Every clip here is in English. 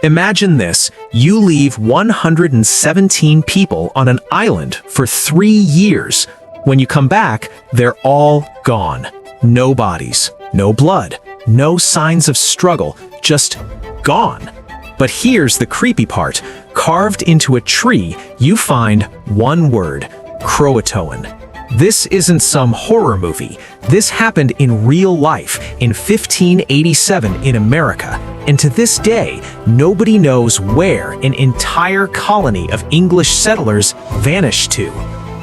Imagine this, you leave 117 people on an island for 3 years. When you come back, they're all gone. No bodies, no blood, no signs of struggle, just gone. But here's the creepy part. Carved into a tree, you find one word, CROATOAN. This isn't some horror movie. This happened in real life in 1587 in America. And to this day, nobody knows where an entire colony of English settlers vanished to.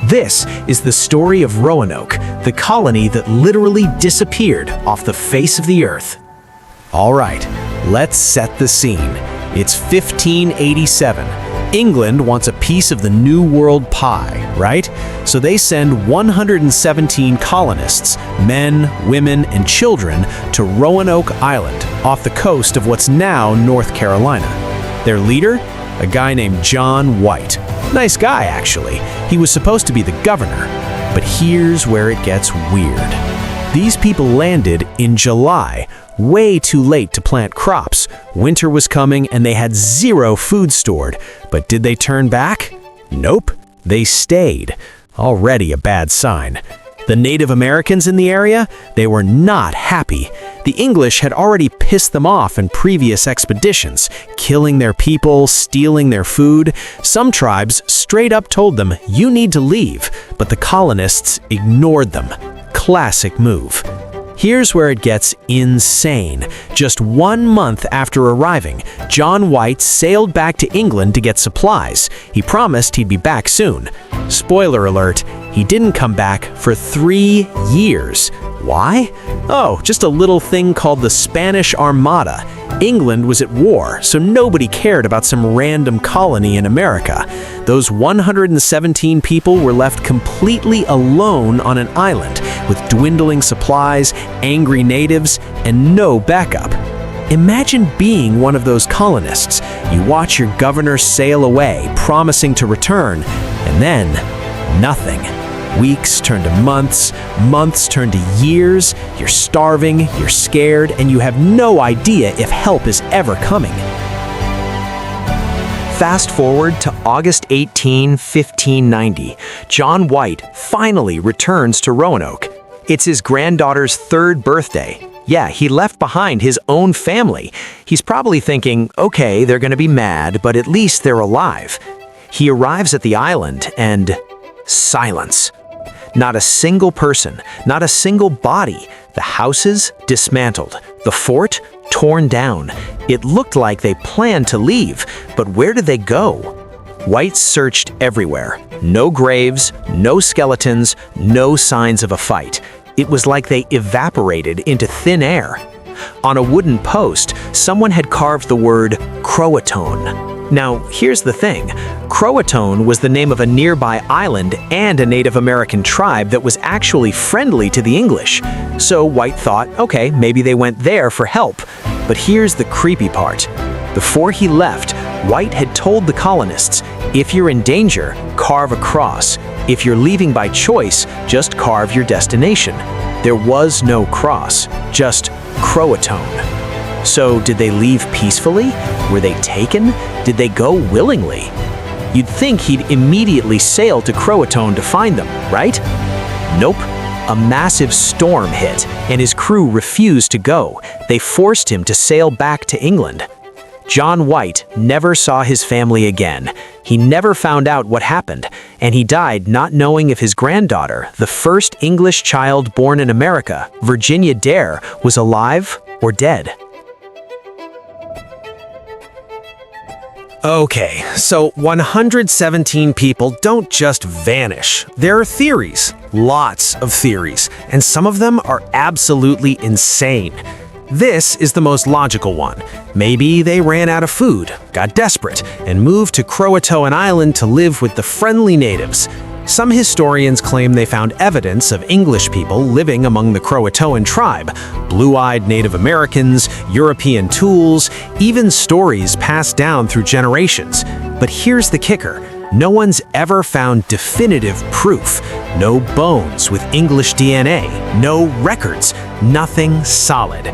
This is the story of Roanoke, the colony that literally disappeared off the face of the earth. All right, let's set the scene. It's 1587. England wants a piece of the New World pie, right? So they send 117 colonists, men, women, and children, to Roanoke Island, off the coast of what's now North Carolina. Their leader? A guy named John White. Nice guy, actually. He was supposed to be the governor. But here's where it gets weird. These people landed in July, way too late to plant crops. Winter was coming and they had zero food stored. But did they turn back? Nope, they stayed. Already a bad sign. The Native Americans in the area, they were not happy. The English had already pissed them off in previous expeditions, killing their people, stealing their food. Some tribes straight up told them, "You need to leave," but the colonists ignored them. Classic move. Here's where it gets insane. Just 1 month after arriving, John White sailed back to England to get supplies. He promised he'd be back soon. Spoiler alert, he didn't come back for 3 years. Why? Oh, just a little thing called the Spanish Armada. England was at war, so nobody cared about some random colony in America. Those 117 people were left completely alone on an island, with dwindling supplies, angry natives, and no backup. Imagine being one of those colonists. You watch your governor sail away, promising to return, and then nothing. Weeks turn to months, months turn to years. You're starving, you're scared, and you have no idea if help is ever coming. Fast forward to August 18, 1590. John White finally returns to Roanoke. It's his granddaughter's 3rd birthday. Yeah, he left behind his own family. He's probably thinking, okay, they're gonna be mad, but at least they're alive. He arrives at the island and silence. Not a single person, not a single body. The houses dismantled, the fort torn down. It looked like they planned to leave, but where did they go? White searched everywhere. No graves, no skeletons, no signs of a fight. It was like they evaporated into thin air. On a wooden post, someone had carved the word CROATOAN. Now, here's the thing. CROATOAN was the name of a nearby island and a Native American tribe that was actually friendly to the English. So White thought, okay, maybe they went there for help. But here's the creepy part. Before he left, White had told the colonists, if you're in danger, carve a cross. If you're leaving by choice, just carve your destination. There was no cross, just CROATOAN. So did they leave peacefully? Were they taken? Did they go willingly? You'd think he'd immediately sail to CROATOAN to find them, right? Nope. A massive storm hit, and his crew refused to go. They forced him to sail back to England. John White never saw his family again. He never found out what happened, and he died not knowing if his granddaughter, the first English child born in America, Virginia Dare, was alive or dead. Okay, so 117 people don't just vanish. There are theories, lots of theories, and some of them are absolutely insane. This is the most logical one. Maybe they ran out of food, got desperate, and moved to CROATOAN Island to live with the friendly natives. Some historians claim they found evidence of English people living among the CROATOAN tribe, blue-eyed Native Americans, European tools, even stories passed down through generations. But here's the kicker. No one's ever found definitive proof. No bones with English DNA, no records, nothing solid.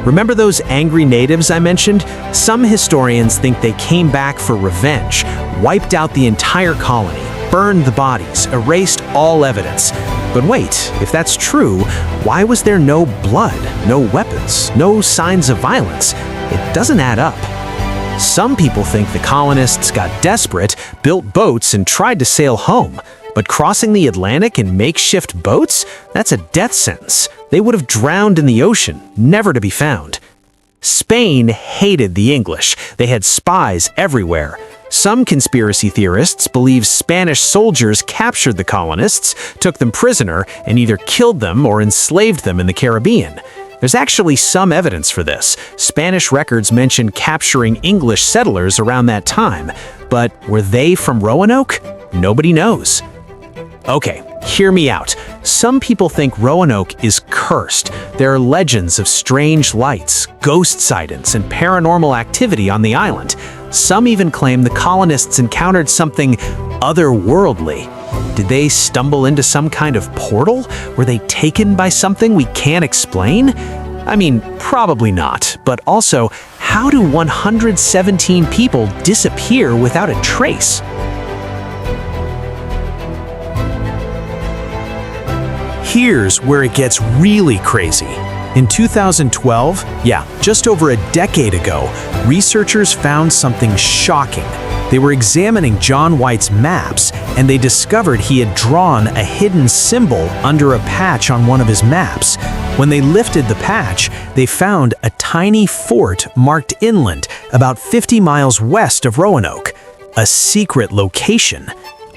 Remember those angry natives I mentioned? Some historians think they came back for revenge, wiped out the entire colony, burned the bodies, erased all evidence. But wait, if that's true, why was there no blood, no weapons, no signs of violence? It doesn't add up. Some people think the colonists got desperate, built boats, and tried to sail home. But crossing the Atlantic in makeshift boats? That's a death sentence. They would have drowned in the ocean, never to be found. Spain hated the English. They had spies everywhere. Some conspiracy theorists believe Spanish soldiers captured the colonists, took them prisoner, and either killed them or enslaved them in the Caribbean. There's actually some evidence for this. Spanish records mention capturing English settlers around that time. But were they from Roanoke? Nobody knows. Okay, hear me out. Some people think Roanoke is cursed. There are legends of strange lights, ghost sightings, and paranormal activity on the island. Some even claim the colonists encountered something otherworldly. Did they stumble into some kind of portal? Were they taken by something we can't explain? I mean, probably not. But also, how do 117 people disappear without a trace? Here's where it gets really crazy. In 2012, just over a decade ago, researchers found something shocking. They were examining John White's maps, and they discovered he had drawn a hidden symbol under a patch on one of his maps. When they lifted the patch, they found a tiny fort marked inland, about 50 miles west of Roanoke, a secret location.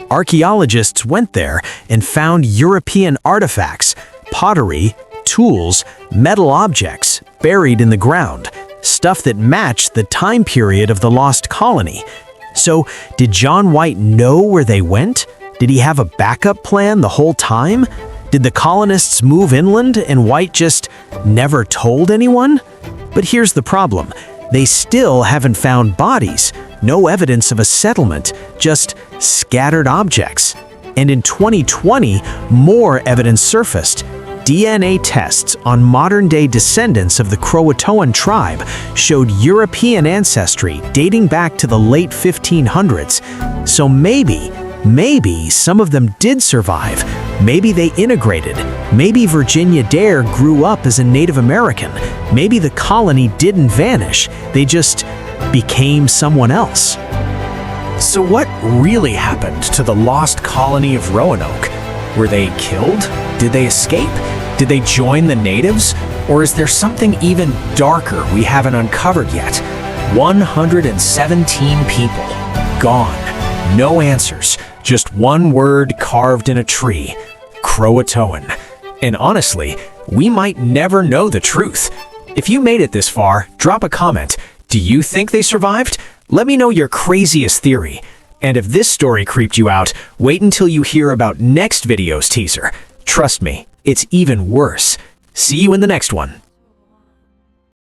Archaeologists went there and found European artifacts, pottery, tools, metal objects buried in the ground, stuff that matched the time period of the lost colony. So, did John White know where they went? Did he have a backup plan the whole time? Did the colonists move inland and White just never told anyone? But here's the problem. They still haven't found bodies, no evidence of a settlement, just scattered objects. And in 2020, more evidence surfaced. DNA tests on modern-day descendants of the CROATOAN tribe showed European ancestry dating back to the late 1500s. So maybe some of them did survive. Maybe they integrated. Maybe Virginia Dare grew up as a Native American. Maybe the colony didn't vanish. They just became someone else. So what really happened to the lost colony of Roanoke? Were they killed? Did they escape? Did they join the natives? Or is there something even darker we haven't uncovered yet? 117 people. Gone. No answers. Just one word carved in a tree. CROATOAN. And honestly, we might never know the truth. If you made it this far, drop a comment. Do you think they survived? Let me know your craziest theory. And if this story creeped you out, wait until you hear about next video's teaser. Trust me, it's even worse. See you in the next one.